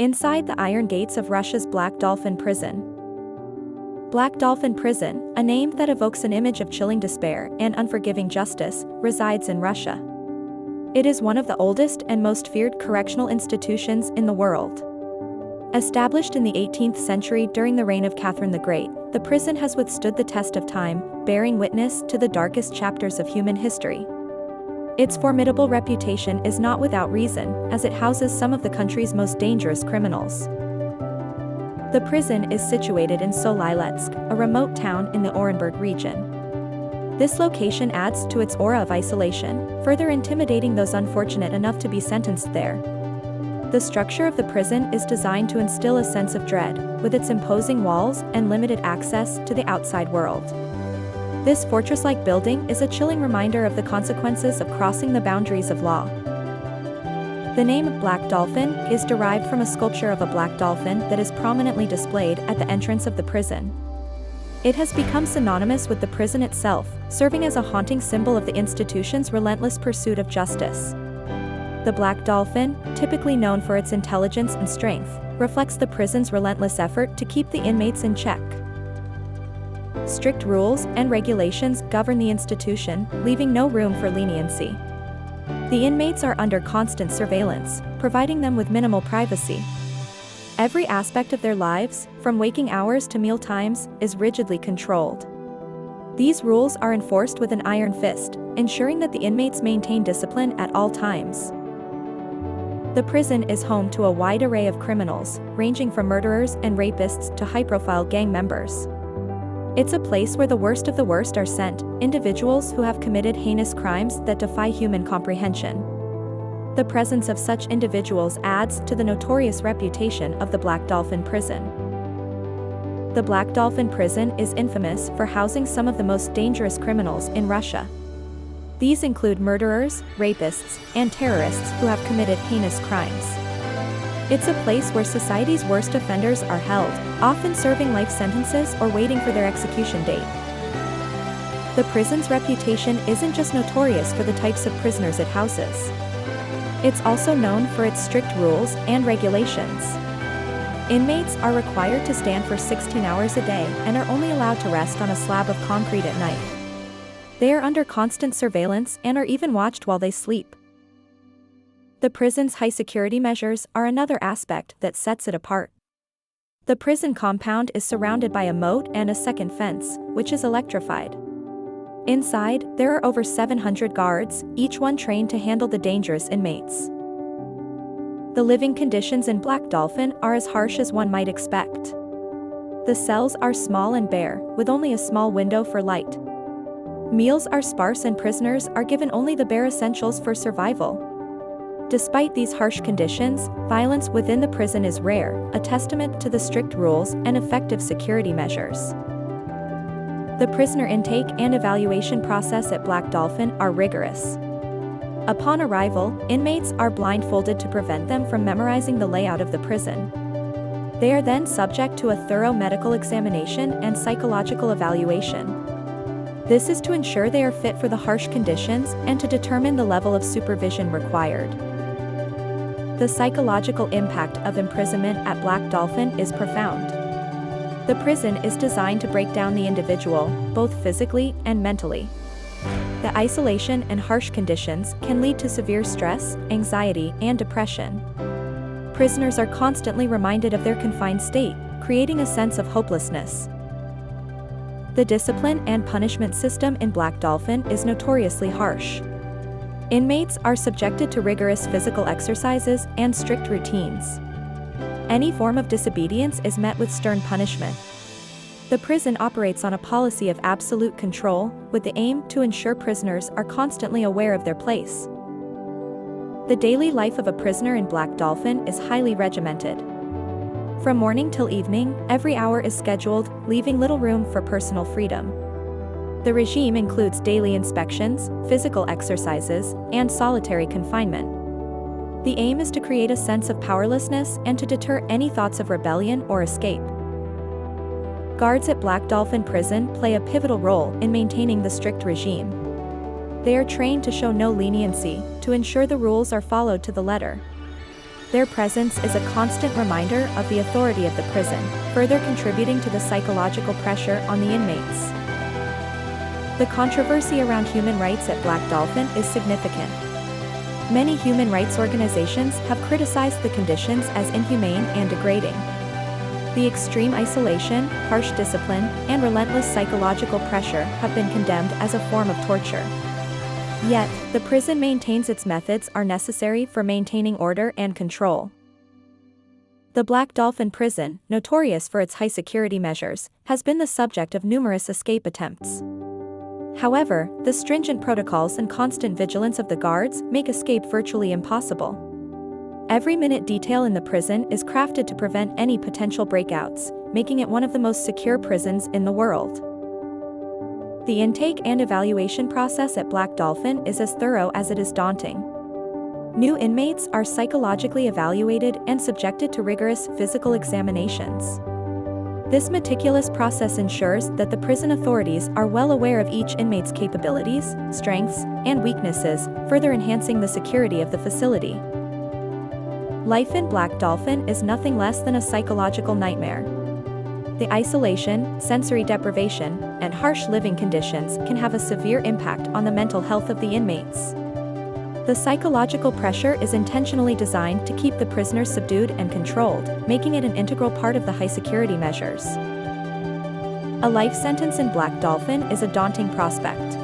Inside the iron gates of Russia's Black Dolphin prison. Black Dolphin prison, a name that evokes an image of chilling despair and unforgiving justice, resides in Russia. It is one of the oldest and most feared correctional institutions in the world. Established in the 18th century during the reign of Catherine the Great, the prison has withstood the test of time, bearing witness to the darkest chapters of human history. Its formidable reputation is not without reason, as it houses some of the country's most dangerous criminals. The prison is situated in Sol-Iletsk, a remote town in the Orenburg region. This location adds to its aura of isolation, further intimidating those unfortunate enough to be sentenced there. The structure of the prison is designed to instill a sense of dread, with its imposing walls and limited access to the outside world. This fortress-like building is a chilling reminder of the consequences of crossing the boundaries of law. The name Black Dolphin is derived from a sculpture of a black dolphin that is prominently displayed at the entrance of the prison. It has become synonymous with the prison itself, serving as a haunting symbol of the institution's relentless pursuit of justice. The Black Dolphin, typically known for its intelligence and strength, reflects the prison's relentless effort to keep the inmates in check. Strict rules and regulations govern the institution, leaving no room for leniency. The inmates are under constant surveillance, providing them with minimal privacy. Every aspect of their lives, from waking hours to meal times, is rigidly controlled. These rules are enforced with an iron fist, ensuring that the inmates maintain discipline at all times. The prison is home to a wide array of criminals, ranging from murderers and rapists to high-profile gang members. It's a place where the worst of the worst are sent, individuals who have committed heinous crimes that defy human comprehension. The presence of such individuals adds to the notorious reputation of the Black Dolphin prison. The Black Dolphin prison is infamous for housing some of the most dangerous criminals in Russia. These include murderers, rapists, and terrorists who have committed heinous crimes. It's a place where society's worst offenders are held, often serving life sentences or waiting for their execution date. The prison's reputation isn't just notorious for the types of prisoners it houses. It's also known for its strict rules and regulations. Inmates are required to stand for 16 hours a day and are only allowed to rest on a slab of concrete at night. They are under constant surveillance and are even watched while they sleep. The prison's high security measures are another aspect that sets it apart. The prison compound is surrounded by a moat and a second fence, which is electrified. Inside, there are over 700 guards, each one trained to handle the dangerous inmates. The living conditions in Black Dolphin are as harsh as one might expect. The cells are small and bare, with only a small window for light. Meals are sparse and prisoners are given only the bare essentials for survival. Despite these harsh conditions, violence within the prison is rare, a testament to the strict rules and effective security measures. The prisoner intake and evaluation process at Black Dolphin are rigorous. Upon arrival, inmates are blindfolded to prevent them from memorizing the layout of the prison. They are then subject to a thorough medical examination and psychological evaluation. This is to ensure they are fit for the harsh conditions and to determine the level of supervision required. The psychological impact of imprisonment at Black Dolphin is profound. The prison is designed to break down the individual, both physically and mentally. The isolation and harsh conditions can lead to severe stress, anxiety, and depression. Prisoners are constantly reminded of their confined state, creating a sense of hopelessness. The discipline and punishment system in Black Dolphin is notoriously harsh. Inmates are subjected to rigorous physical exercises and strict routines. Any form of disobedience is met with stern punishment. The prison operates on a policy of absolute control, with the aim to ensure prisoners are constantly aware of their place. The daily life of a prisoner in Black Dolphin is highly regimented. From morning till evening, every hour is scheduled, leaving little room for personal freedom. The regime includes daily inspections, physical exercises, and solitary confinement. The aim is to create a sense of powerlessness and to deter any thoughts of rebellion or escape. Guards at Black Dolphin prison play a pivotal role in maintaining the strict regime. They are trained to show no leniency, to ensure the rules are followed to the letter. Their presence is a constant reminder of the authority of the prison, further contributing to the psychological pressure on the inmates. The controversy around human rights at Black Dolphin is significant. Many human rights organizations have criticized the conditions as inhumane and degrading. The extreme isolation, harsh discipline, and relentless psychological pressure have been condemned as a form of torture. Yet, the prison maintains its methods are necessary for maintaining order and control. The Black Dolphin prison, notorious for its high security measures, has been the subject of numerous escape attempts. However, the stringent protocols and constant vigilance of the guards make escape virtually impossible. Every minute detail in the prison is crafted to prevent any potential breakouts, making it one of the most secure prisons in the world. The intake and evaluation process at Black Dolphin is as thorough as it is daunting. New inmates are psychologically evaluated and subjected to rigorous physical examinations. This meticulous process ensures that the prison authorities are well aware of each inmate's capabilities, strengths, and weaknesses, further enhancing the security of the facility. Life in Black Dolphin is nothing less than a psychological nightmare. The isolation, sensory deprivation, and harsh living conditions can have a severe impact on the mental health of the inmates. The psychological pressure is intentionally designed to keep the prisoners subdued and controlled, making it an integral part of the high security measures. A life sentence in Black Dolphin is a daunting prospect.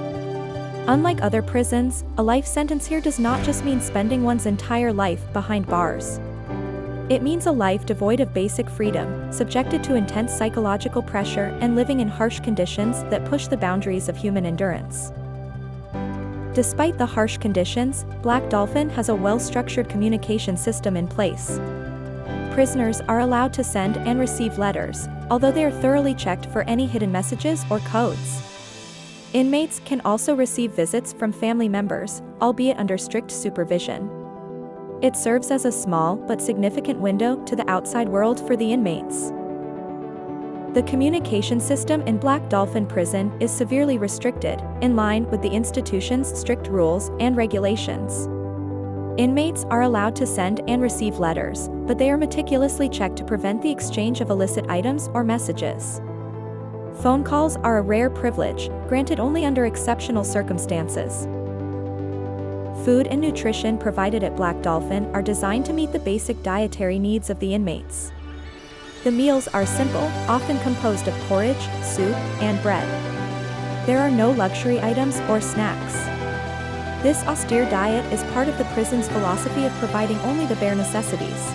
Unlike other prisons, a life sentence here does not just mean spending one's entire life behind bars. It means a life devoid of basic freedom, subjected to intense psychological pressure and living in harsh conditions that push the boundaries of human endurance. Despite the harsh conditions, Black Dolphin has a well-structured communication system in place. Prisoners are allowed to send and receive letters, although they are thoroughly checked for any hidden messages or codes. Inmates can also receive visits from family members, albeit under strict supervision. It serves as a small but significant window to the outside world for the inmates. The communication system in Black Dolphin prison is severely restricted, in line with the institution's strict rules and regulations. Inmates are allowed to send and receive letters, but they are meticulously checked to prevent the exchange of illicit items or messages. Phone calls are a rare privilege, granted only under exceptional circumstances. Food and nutrition provided at Black Dolphin are designed to meet the basic dietary needs of the inmates. The meals are simple, often composed of porridge, soup, and bread. There are no luxury items or snacks. This austere diet is part of the prison's philosophy of providing only the bare necessities.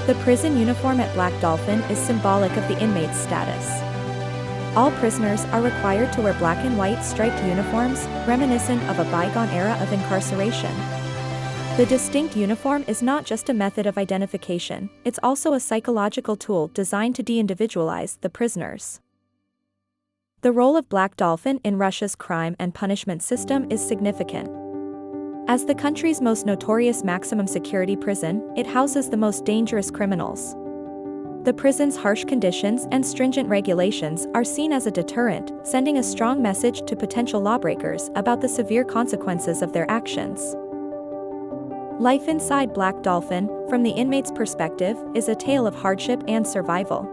The prison uniform at Black Dolphin is symbolic of the inmate's status. All prisoners are required to wear black and white striped uniforms, reminiscent of a bygone era of incarceration. The distinct uniform is not just a method of identification, it's also a psychological tool designed to de-individualize the prisoners. The role of Black Dolphin in Russia's crime and punishment system is significant. As the country's most notorious maximum security prison, it houses the most dangerous criminals. The prison's harsh conditions and stringent regulations are seen as a deterrent, sending a strong message to potential lawbreakers about the severe consequences of their actions. Life inside Black Dolphin, from the inmate's perspective, is a tale of hardship and survival.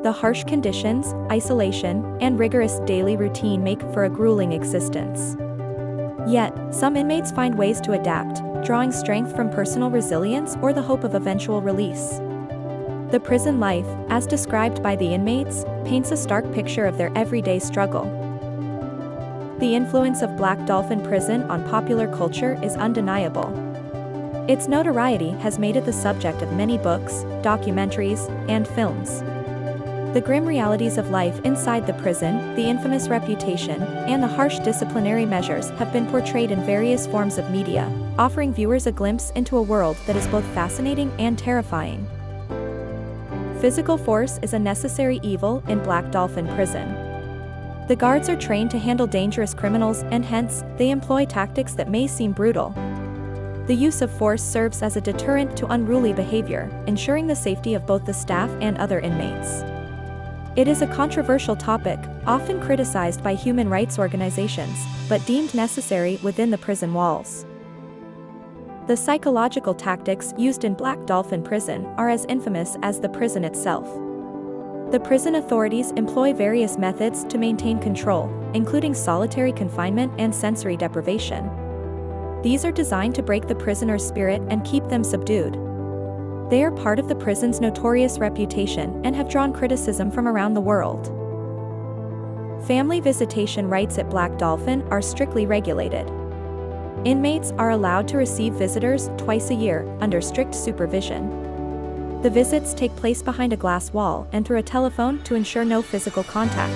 The harsh conditions, isolation, and rigorous daily routine make for a grueling existence. Yet, some inmates find ways to adapt, drawing strength from personal resilience or the hope of eventual release. The prison life, as described by the inmates, paints a stark picture of their everyday struggle. The influence of Black Dolphin prison on popular culture is undeniable. Its notoriety has made it the subject of many books, documentaries, and films. The grim realities of life inside the prison, the infamous reputation, and the harsh disciplinary measures have been portrayed in various forms of media, offering viewers a glimpse into a world that is both fascinating and terrifying. Physical force is a necessary evil in Black Dolphin prison. The guards are trained to handle dangerous criminals and hence, they employ tactics that may seem brutal. The use of force serves as a deterrent to unruly behavior, ensuring the safety of both the staff and other inmates. It is a controversial topic, often criticized by human rights organizations, but deemed necessary within the prison walls. The psychological tactics used in Black Dolphin prison are as infamous as the prison itself. The prison authorities employ various methods to maintain control, including solitary confinement and sensory deprivation. These are designed to break the prisoner's spirit and keep them subdued. They are part of the prison's notorious reputation and have drawn criticism from around the world. Family visitation rights at Black Dolphin are strictly regulated. Inmates are allowed to receive visitors twice a year, under strict supervision. The visits take place behind a glass wall and through a telephone to ensure no physical contact.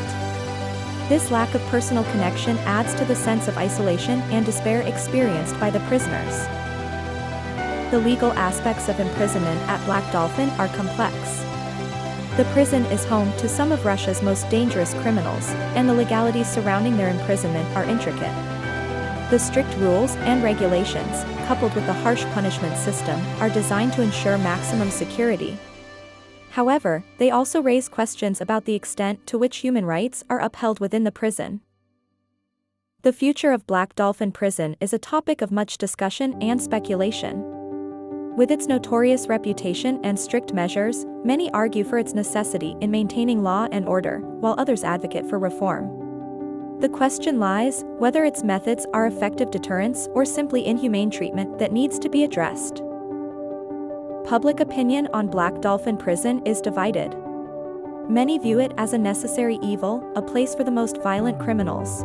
This lack of personal connection adds to the sense of isolation and despair experienced by the prisoners. The legal aspects of imprisonment at Black Dolphin are complex. The prison is home to some of Russia's most dangerous criminals, and the legalities surrounding their imprisonment are intricate. The strict rules and regulations, coupled with the harsh punishment system, are designed to ensure maximum security. However, they also raise questions about the extent to which human rights are upheld within the prison. The future of Black Dolphin prison is a topic of much discussion and speculation. With its notorious reputation and strict measures, many argue for its necessity in maintaining law and order, while others advocate for reform. The question lies whether its methods are effective deterrents or simply inhumane treatment that needs to be addressed. Public opinion on Black Dolphin prison is divided. Many view it as a necessary evil, a place for the most violent criminals.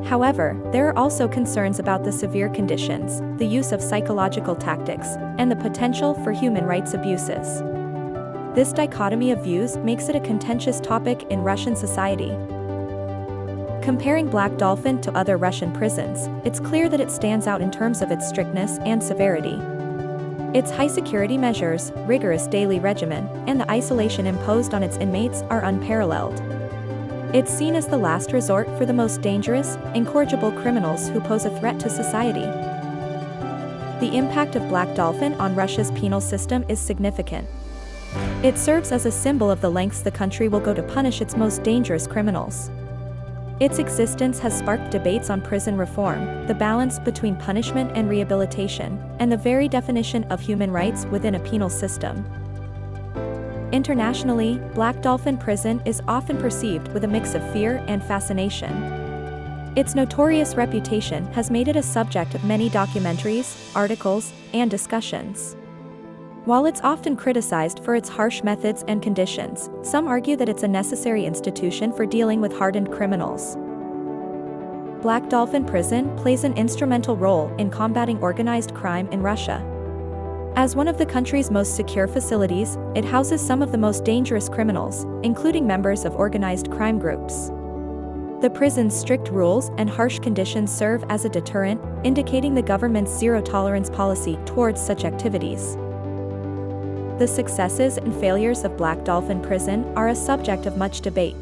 However, there are also concerns about the severe conditions, the use of psychological tactics, and the potential for human rights abuses. This dichotomy of views makes it a contentious topic in Russian society. Comparing Black Dolphin to other Russian prisons, it's clear that it stands out in terms of its strictness and severity. Its high security measures, rigorous daily regimen, and the isolation imposed on its inmates are unparalleled. It's seen as the last resort for the most dangerous, incorrigible criminals who pose a threat to society. The impact of Black Dolphin on Russia's penal system is significant. It serves as a symbol of the lengths the country will go to punish its most dangerous criminals. Its existence has sparked debates on prison reform, the balance between punishment and rehabilitation, and the very definition of human rights within a penal system. Internationally, Black Dolphin prison is often perceived with a mix of fear and fascination. Its notorious reputation has made it a subject of many documentaries, articles, and discussions. While it's often criticized for its harsh methods and conditions, some argue that it's a necessary institution for dealing with hardened criminals. Black Dolphin prison plays an instrumental role in combating organized crime in Russia. As one of the country's most secure facilities, it houses some of the most dangerous criminals, including members of organized crime groups. The prison's strict rules and harsh conditions serve as a deterrent, indicating the government's zero-tolerance policy towards such activities. The successes and failures of Black Dolphin prison are a subject of much debate.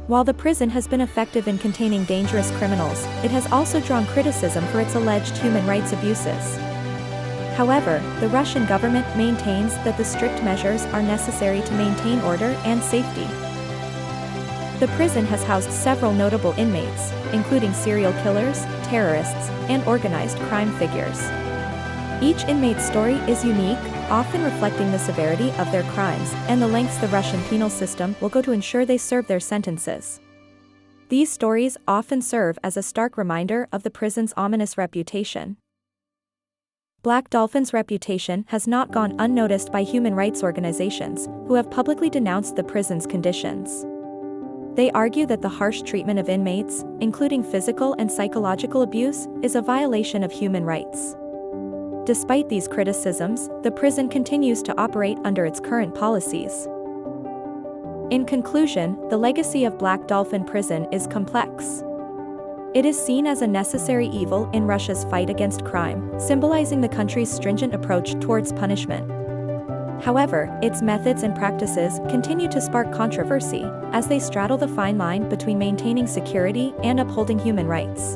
While the prison has been effective in containing dangerous criminals, it has also drawn criticism for its alleged human rights abuses. However, the Russian government maintains that the strict measures are necessary to maintain order and safety. The prison has housed several notable inmates, including serial killers, terrorists, and organized crime figures. Each inmate's story is unique, often reflecting the severity of their crimes and the lengths the Russian penal system will go to ensure they serve their sentences. These stories often serve as a stark reminder of the prison's ominous reputation. Black Dolphin's reputation has not gone unnoticed by human rights organizations, who have publicly denounced the prison's conditions. They argue that the harsh treatment of inmates, including physical and psychological abuse, is a violation of human rights. Despite these criticisms, the prison continues to operate under its current policies. In conclusion, the legacy of Black Dolphin prison is complex. It is seen as a necessary evil in Russia's fight against crime, symbolizing the country's stringent approach towards punishment. However, its methods and practices continue to spark controversy, as they straddle the fine line between maintaining security and upholding human rights.